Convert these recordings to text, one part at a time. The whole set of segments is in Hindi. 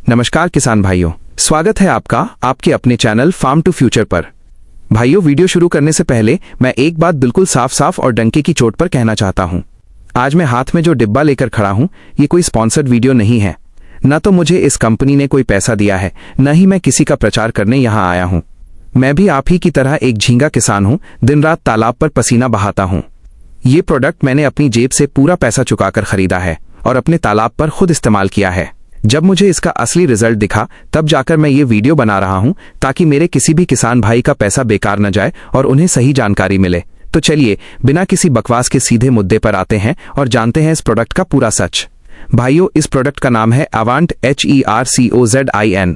नमस्कार किसान भाइयों, स्वागत है आपका आपके अपने चैनल फार्म टू फ्यूचर पर। भाइयों, वीडियो शुरू करने से पहले मैं एक बात बिल्कुल साफ साफ और डंके की चोट पर कहना चाहता हूं। आज मैं हाथ में जो डिब्बा लेकर खड़ा हूं, ये कोई स्पॉन्सर्ड वीडियो नहीं है। न तो मुझे इस कंपनी ने कोई पैसा दिया है, न ही मैं किसी का प्रचार करने यहां आया हूं। मैं भी आप ही की तरह एक झींगा किसान हूं, दिन रात तालाब पर पसीना बहाता हूं। ये प्रोडक्ट मैंने अपनी जेब से पूरा पैसा चुकाकर खरीदा है और अपने तालाब पर खुद इस्तेमाल किया है। जब मुझे इसका असली रिजल्ट दिखा, तब जाकर मैं ये वीडियो बना रहा हूं, ताकि मेरे किसी भी किसान भाई का पैसा बेकार न जाए और उन्हें सही जानकारी मिले। तो चलिए, बिना किसी बकवास के सीधे मुद्दे पर आते हैं और जानते हैं इस प्रोडक्ट का पूरा सच। भाइयों, इस प्रोडक्ट का नाम है अवांट HERCOZIN।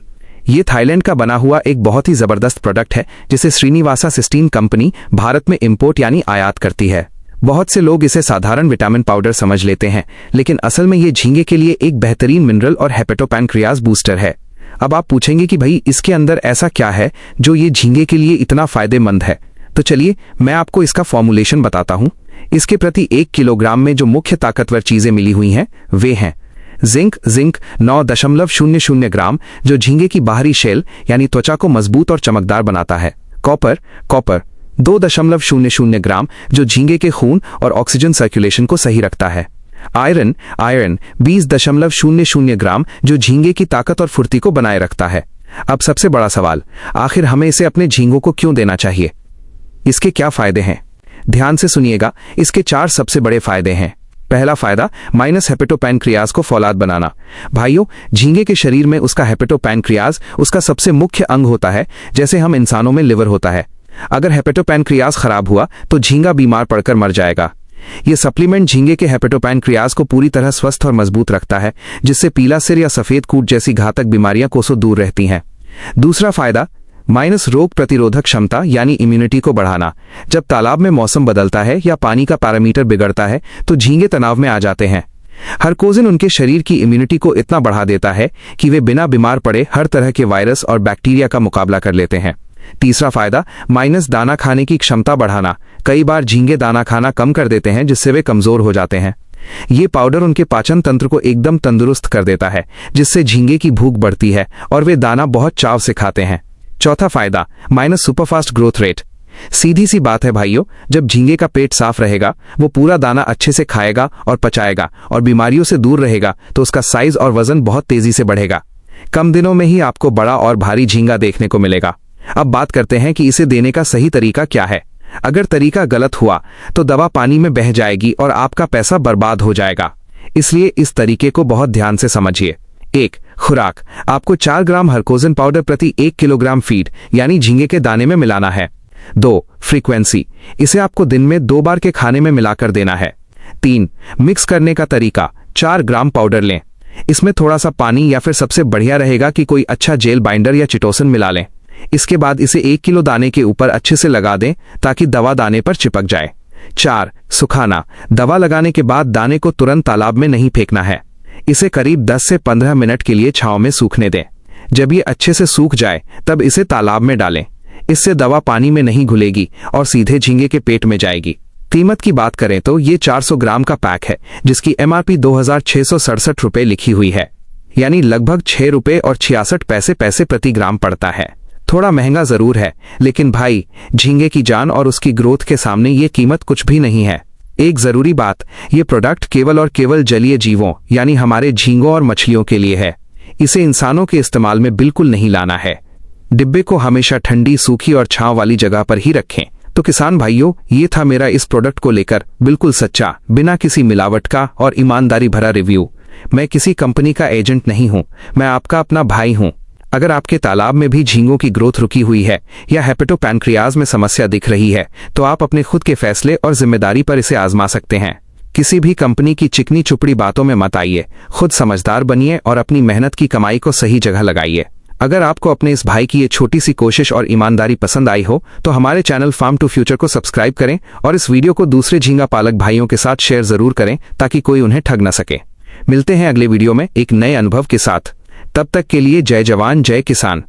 ये थाईलैंड का बना हुआ एक बहुत ही जबरदस्त प्रोडक्ट है, जिसे श्रीनिवासा सिस्टीन कंपनी भारत में इंपोर्ट यानी आयात करती है। बहुत से लोग इसे साधारण विटामिन पाउडर समझ लेते हैं, लेकिन असल में ये झींगे के लिए एक बेहतरीन मिनरल और हेपेटोपैनक्रियाज बूस्टर है। अब आप पूछेंगे कि भाई, इसके अंदर ऐसा क्या है जो ये झींगे के लिए इतना फायदेमंद है। तो चलिए, मैं आपको इसका फॉर्मुलेशन बताता हूं। इसके प्रति 1 किलोग्राम में जो मुख्य ताकतवर चीजें मिली हुई हैं, वे हैं जिंक 9.00 ग्राम, जो झींगे की बाहरी शेल यानी त्वचा को मजबूत और चमकदार बनाता है। कॉपर 2.00 ग्राम, जो झींगे के खून और ऑक्सीजन सर्कुलेशन को सही रखता है। आयरन 20.00 ग्राम, जो झींगे की ताकत और फुर्ती को बनाए रखता है। अब सबसे बड़ा सवाल, आखिर हमें इसे अपने झींगों को क्यों देना चाहिए? इसके क्या फायदे हैं? ध्यान से सुनिएगा, इसके 4 सबसे बड़े फायदे हैं। पहला फायदा, माइनस हेपेटोपैनक्रियाज को फौलाद बनाना। भाइयों, झींगे के शरीर में उसका हेपेटोपैनक्रियाज उसका सबसे मुख्य अंग होता है, जैसे हम इंसानों में लिवर होता है। अगर हेपेटोपैनक्रियाज खराब हुआ तो झींगा बीमार पड़कर मर जाएगा। यह सप्लीमेंट झींगे के हेपेटोपैनक्रियाज को पूरी तरह स्वस्थ और मजबूत रखता है, जिससे पीला सिर या सफेद कूट जैसी घातक बीमारियां कोसों दूर रहती हैं। दूसरा फायदा, माइनस रोग प्रतिरोधक क्षमता यानी इम्यूनिटी को बढ़ाना। जब तालाब में मौसम बदलता है या पानी का पैरामीटर बिगड़ता है, तो झींगे तनाव में आ जाते हैं। हरकोजिन उनके शरीर की इम्यूनिटी को इतना बढ़ा देता है कि वे बिना बीमार पड़े हर तरह के वायरस और बैक्टीरिया का मुकाबला कर लेते हैं। तीसरा फायदा, माइनस दाना खाने की क्षमता बढ़ाना। कई बार झींगे दाना खाना कम कर देते हैं, जिससे वे कमजोर हो जाते हैं। ये पाउडर उनके पाचन तंत्र को एकदम तंदुरुस्त कर देता है, जिससे झींगे की भूख बढ़ती है और वे दाना बहुत चाव से खाते हैं। चौथा फायदा, माइनस सुपरफास्ट ग्रोथ रेट। सीधी सी बात है भाइयों, जब झींगे का पेट साफ रहेगा, वो पूरा दाना अच्छे से खाएगा और पचाएगा और बीमारियों से दूर रहेगा, तो उसका साइज और वजन बहुत तेजी से बढ़ेगा। कम दिनों में ही आपको बड़ा और भारी झींगा देखने को मिलेगा। अब बात करते हैं कि इसे देने का सही तरीका क्या है। अगर तरीका गलत हुआ तो दवा पानी में बह जाएगी और आपका पैसा बर्बाद हो जाएगा। इसलिए इस तरीके को बहुत ध्यान से समझिए। 1. खुराक, आपको 4 ग्राम हरकोजिन पाउडर प्रति 1 किलोग्राम फीड यानी झींगे के दाने में मिलाना है। 2. फ्रीक्वेंसी, इसे आपको दिन में 2 बार के खाने में मिलाकर देना है। 3. मिक्स करने का तरीका, 4 ग्राम पाउडर लें, इसमें थोड़ा सा पानी या फिर सबसे बढ़िया रहेगा कि कोई अच्छा जेल बाइंडर या चिटोसन मिला लें। इसके बाद इसे 1 किलो दाने के ऊपर अच्छे से लगा दें, ताकि दवा दाने पर चिपक जाए। 4. सुखाना, दवा लगाने के बाद दाने को तुरंत तालाब में नहीं फेंकना है। इसे करीब 10 से 15 मिनट के लिए छांव में सूखने दें। जब ये अच्छे से सूख जाए, तब इसे तालाब में डालें। इससे दवा पानी में नहीं घुलेगी और सीधे झींगे के पेट में जाएगी। कीमत की बात करें तो ये 400 ग्राम का पैक है, जिसकी MRP 2667 रुपये लिखी हुई है, यानी लगभग 6 रुपये और 66 पैसे प्रति ग्राम पड़ता है। थोड़ा महंगा जरूर है, लेकिन भाई, झींगे की जान और उसकी ग्रोथ के सामने ये कीमत कुछ भी नहीं है। एक जरूरी बात, ये प्रोडक्ट केवल और केवल जलीय जीवों यानी हमारे झींगों और मछलियों के लिए है। इसे इंसानों के इस्तेमाल में बिल्कुल नहीं लाना है। डिब्बे को हमेशा ठंडी, सूखी और छांव वाली जगह पर ही रखें। तो किसान भाइयों, ये था मेरा इस प्रोडक्ट को लेकर बिल्कुल सच्चा, बिना किसी मिलावट का और ईमानदारी भरा रिव्यू। मैं किसी कंपनी का एजेंट नहीं हूं, मैं आपका अपना भाई हूं। अगर आपके तालाब में भी झींगों की ग्रोथ रुकी हुई है या हेपेटोपैनक्रियाज में समस्या दिख रही है, तो आप अपने खुद के फैसले और जिम्मेदारी पर इसे आजमा सकते हैं। किसी भी कंपनी की चिकनी चुपड़ी बातों में मत आइए, खुद समझदार बनिए और अपनी मेहनत की कमाई को सही जगह लगाइए। अगर आपको अपने इस भाई की ये छोटी सी कोशिश और ईमानदारी पसंद आई हो, तो हमारे चैनल फार्म टू फ्यूचर को सब्सक्राइब करें और इस वीडियो को दूसरे झींगा पालक भाइयों के साथ शेयर जरूर करें, ताकि कोई उन्हें ठग न सके। मिलते हैं अगले वीडियो में एक नए अनुभव के साथ। तब तक के लिए जय जवान जय किसान।